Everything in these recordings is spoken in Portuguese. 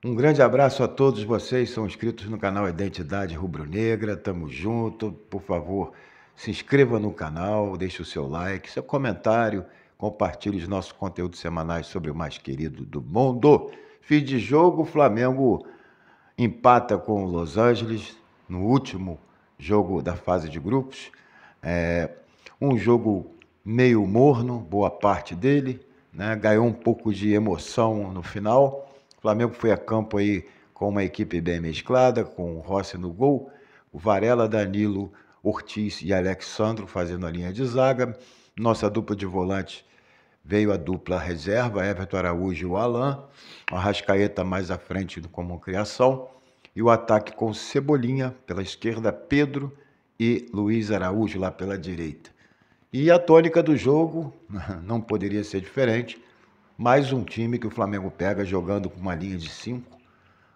Um grande abraço a todos vocês, são inscritos no canal Identidade Rubro-Negra, tamo junto, por favor, se inscreva no canal, deixe o seu like, seu comentário, compartilhe os nossos conteúdos semanais sobre o mais querido do mundo. Fim de jogo, o Flamengo empata com o Los Angeles no último jogo da fase de grupos. Um jogo meio morno, boa parte dele, né? Ganhou um pouco de emoção no final. O Flamengo foi a campo aí com uma equipe bem mesclada, com o Rossi no gol, o Varela, Danilo, Ortiz e Alexandro fazendo a linha de zaga. Nossa dupla de volantes veio a dupla reserva, Everton Araújo e o Alan, o Arrascaeta mais à frente como criação, e o ataque com Cebolinha pela esquerda, Pedro e Luiz Araújo lá pela direita. E a tônica do jogo não poderia ser diferente. Mais um time que o Flamengo pega jogando com uma linha de 5.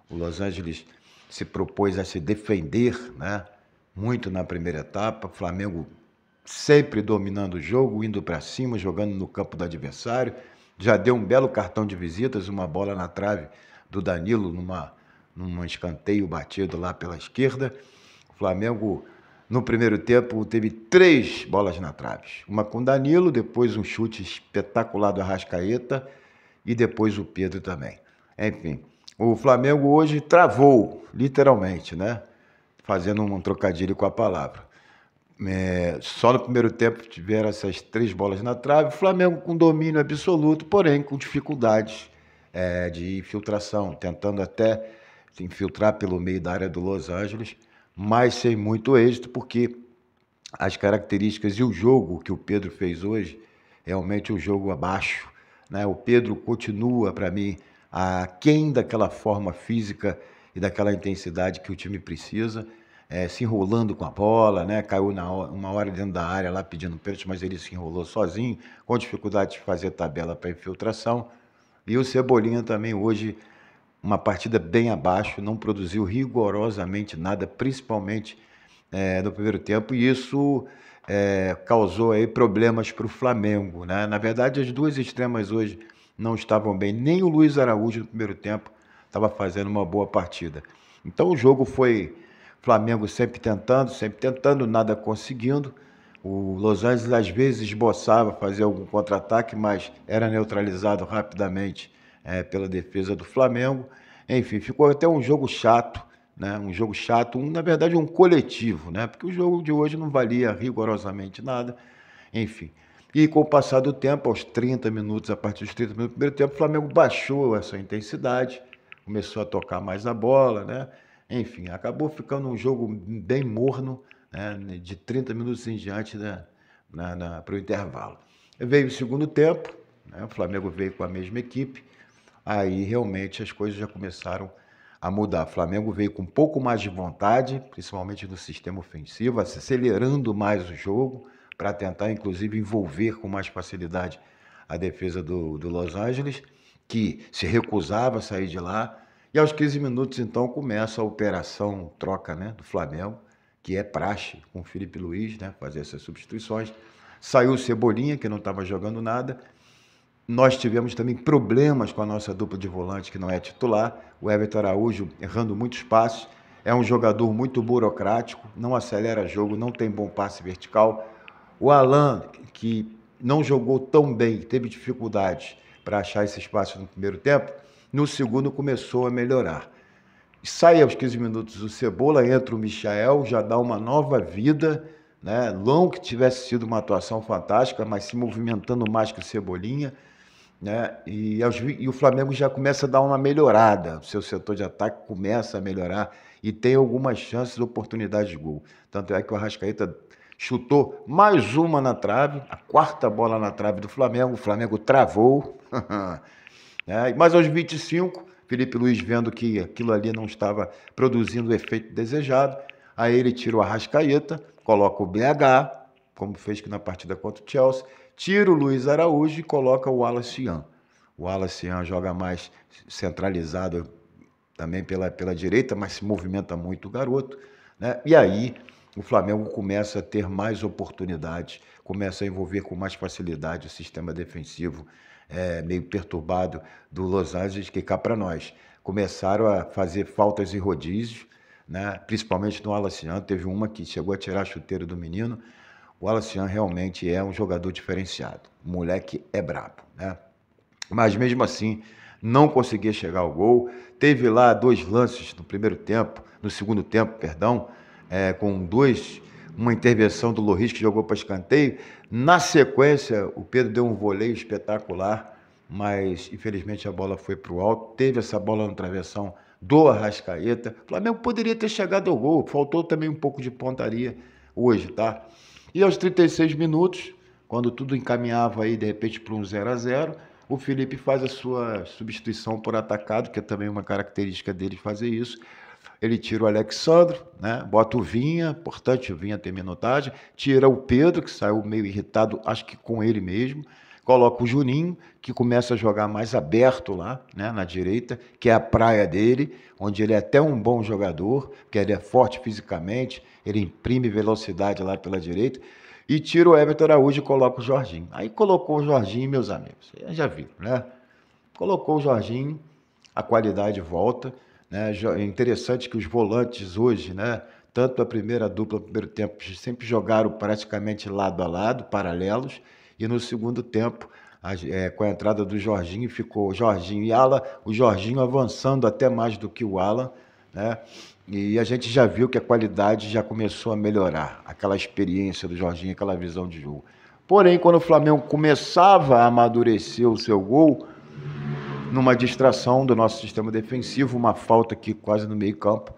O Los Angeles se propôs a se defender, né? Muito na primeira etapa. O Flamengo sempre dominando o jogo, indo para cima, jogando no campo do adversário. Já deu um belo cartão de visitas, uma bola na trave do Danilo, num escanteio batido lá pela esquerda. O Flamengo, no primeiro tempo, teve 3 bolas na trave. Uma com Danilo, depois um chute espetacular do Arrascaeta e depois o Pedro também. Enfim, o Flamengo hoje travou, literalmente, né? Fazendo um trocadilho com a palavra. Só no primeiro tempo tiveram essas 3 bolas na trave. O Flamengo com domínio absoluto, porém com dificuldades de infiltração, tentando até se infiltrar pelo meio da área do Los Angeles, mas sem muito êxito, porque as características e o jogo que o Pedro fez hoje, realmente um jogo abaixo, né? O Pedro continua, para mim, aquém daquela forma física e daquela intensidade que o time precisa, se enrolando com a bola, né? Caiu uma hora dentro da área lá pedindo pênalti, mas ele se enrolou sozinho, com dificuldade de fazer tabela para infiltração. E o Cebolinha também hoje, uma partida bem abaixo, não produziu rigorosamente nada, principalmente no primeiro tempo, e isso causou aí problemas para o Flamengo, né? Na verdade, as duas extremas hoje não estavam bem, nem o Luiz Araújo no primeiro tempo estava fazendo uma boa partida. Então o jogo foi Flamengo sempre tentando, nada conseguindo. O Los Angeles às vezes esboçava fazer algum contra-ataque, mas era neutralizado rapidamente pela defesa do Flamengo. Enfim, ficou até um jogo chato, né? Um jogo chato, na verdade um coletivo, né? Porque o jogo de hoje não valia rigorosamente nada. Enfim, e com o passar do tempo, aos 30 minutos, a partir dos 30 minutos do primeiro tempo, o Flamengo baixou essa intensidade, começou a tocar mais a bola, né? Enfim, acabou ficando um jogo bem morno, né? De 30 minutos em diante, né? Para o intervalo. Veio o segundo tempo, né? O Flamengo veio com a mesma equipe, aí realmente as coisas já começaram a mudar. O Flamengo veio com um pouco mais de vontade, principalmente no sistema ofensivo, acelerando mais o jogo, para tentar, inclusive, envolver com mais facilidade a defesa do Los Angeles, que se recusava a sair de lá. E aos 15 minutos, então, começa a operação troca, né, do Flamengo, que é praxe com o Felipe Luiz, né, fazer essas substituições. Saiu o Cebolinha, que não estava jogando nada. Nós tivemos também problemas com a nossa dupla de volante, que não é titular. O Everton Araújo errando muitos passos. É um jogador muito burocrático, não acelera jogo, não tem bom passe vertical. O Alan, que não jogou tão bem, teve dificuldades para achar esse espaço no primeiro tempo, no segundo começou a melhorar. Sai aos 15 minutos o Cebola, entra o Michael, já dá uma nova vida, né? Não que tivesse sido uma atuação fantástica, mas se movimentando mais que o Cebolinha, né? E o Flamengo já começa a dar uma melhorada, o seu setor de ataque começa a melhorar e tem algumas chances, oportunidades de gol. Tanto é que o Arrascaeta chutou mais uma na trave, a 4ª bola na trave do Flamengo, o Flamengo travou, mas aos 25, Felipe Luiz vendo que aquilo ali não estava produzindo o efeito desejado, aí ele tira o Arrascaeta, coloca o BH, como fez na partida contra o Chelsea, tira o Luiz Araújo e coloca o Wallace Ian. O Wallace Ian joga mais centralizado também pela direita, mas se movimenta muito o garoto, né? E aí o Flamengo começa a ter mais oportunidades, começa a envolver com mais facilidade o sistema defensivo meio perturbado do Los Angeles, que cá para nós. começaram a fazer faltas e rodízios, né? Principalmente no Alacian. Teve uma que chegou a tirar a chuteira do menino. O Alacian realmente é um jogador diferenciado. O moleque é brabo, né? Mas mesmo assim, não conseguia chegar ao gol. Teve lá dois lances no primeiro tempo, no segundo tempo, perdão, com uma intervenção do Loris que jogou para escanteio. Na sequência, o Pedro deu um voleio espetacular, mas infelizmente a bola foi para o alto. Teve essa bola no travessão do Arrascaeta. O Flamengo poderia ter chegado ao gol, faltou também um pouco de pontaria hoje, tá? E aos 36 minutos, quando tudo encaminhava aí de repente para um 0-0, o Felipe faz a sua substituição por atacado, que é também uma característica dele fazer isso. Ele tira o Alexandro, né? Bota o Vinha, importante, o Vinha ter minutagem, tira o Pedro, que saiu meio irritado, acho que com ele mesmo, coloca o Juninho, que começa a jogar mais aberto lá, né, na direita, que é a praia dele, onde ele é até um bom jogador, porque ele é forte fisicamente, ele imprime velocidade lá pela direita, e tira o Everton Araújo e coloca o Jorginho. Aí colocou o Jorginho, meus amigos, já viram, né? Colocou o Jorginho, a qualidade volta, né? É interessante que os volantes hoje, né, tanto a primeira dupla, no primeiro tempo, sempre jogaram praticamente lado a lado, paralelos, e no segundo tempo, com a entrada do Jorginho, ficou Jorginho e Alan, o Jorginho avançando até mais do que o Alan, né? E a gente já viu que a qualidade já começou a melhorar, aquela experiência do Jorginho, aquela visão de jogo. Porém, quando o Flamengo começava a amadurecer o seu gol, numa distração do nosso sistema defensivo, uma falta que quase no meio campo,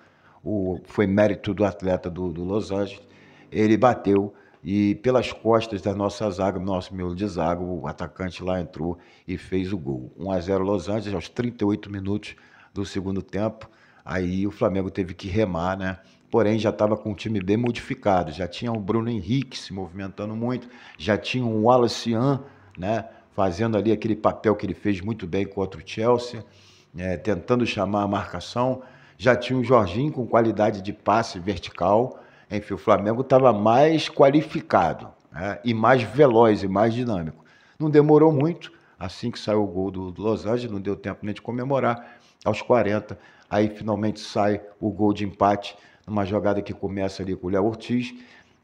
foi mérito do atleta do Los Angeles, ele bateu e pelas costas da nossa zaga, nosso miolo de zaga, o atacante lá entrou e fez o gol. 1-0 Los Angeles, aos 38 minutos do segundo tempo, aí o Flamengo teve que remar, né? Porém, já estava com o time bem modificado, já tinha o Bruno Henrique se movimentando muito, já tinha o Wallace, né, fazendo ali aquele papel que ele fez muito bem contra o Chelsea, tentando chamar a marcação. Já tinha o Jorginho com qualidade de passe vertical. Enfim, o Flamengo estava mais qualificado, né, e mais veloz e mais dinâmico. Não demorou muito, assim que saiu o gol do Los Angeles, não deu tempo nem de comemorar. Aos 40, aí finalmente sai o gol de empate, numa jogada que começa ali com o Léo Ortiz.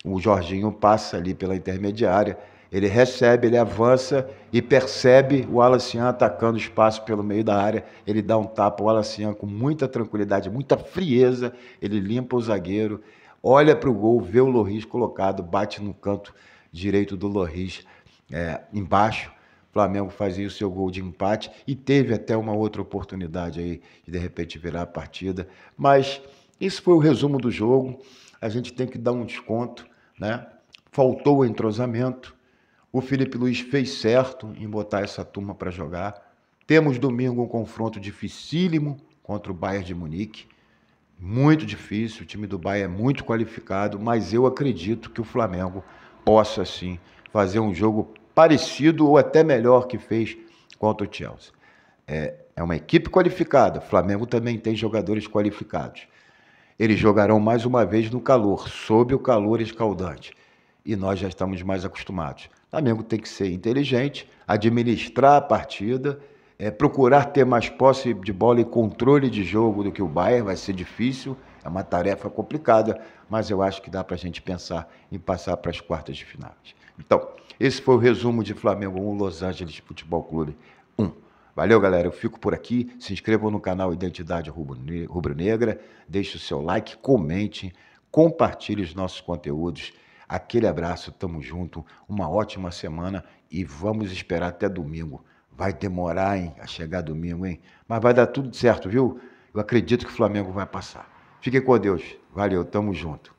O Jorginho passa ali pela intermediária, ele recebe, ele avança e percebe o Alacian atacando o espaço pelo meio da área. Ele dá um tapa, o Alacian com muita tranquilidade, muita frieza, ele limpa o zagueiro, olha para o gol, vê o Loris colocado, bate no canto direito do Loris, embaixo. O Flamengo fazia o seu gol de empate e teve até uma outra oportunidade aí de repente virar a partida. Mas isso foi o resumo do jogo. A gente tem que dar um desconto, né? Faltou o entrosamento. O Felipe Luiz fez certo em botar essa turma para jogar. Temos domingo um confronto dificílimo contra o Bayern de Munique. Muito difícil, o time do Bayern é muito qualificado, mas eu acredito que o Flamengo possa, sim, fazer um jogo parecido ou até melhor que fez contra o Chelsea. É uma equipe qualificada, o Flamengo também tem jogadores qualificados. Eles jogarão mais uma vez no calor, sob o calor escaldante. E nós já estamos mais acostumados. O Flamengo tem que ser inteligente, administrar a partida, procurar ter mais posse de bola e controle de jogo do que o Bayern. Vai ser difícil, é uma tarefa complicada, mas eu acho que dá para a gente pensar em passar para as quartas de finais. Então, esse foi o resumo de Flamengo 1, Los Angeles Futebol Clube 1. Valeu, galera. Eu fico por aqui. Se inscrevam no canal Identidade Rubro-Negra, deixe o seu like, comente, compartilhe os nossos conteúdos. Aquele abraço, tamo junto, uma ótima semana e vamos esperar até domingo. Vai demorar, hein, a chegar domingo, hein? Mas vai dar tudo certo, viu? Eu acredito que o Flamengo vai passar. Fiquem com Deus. Valeu, tamo junto.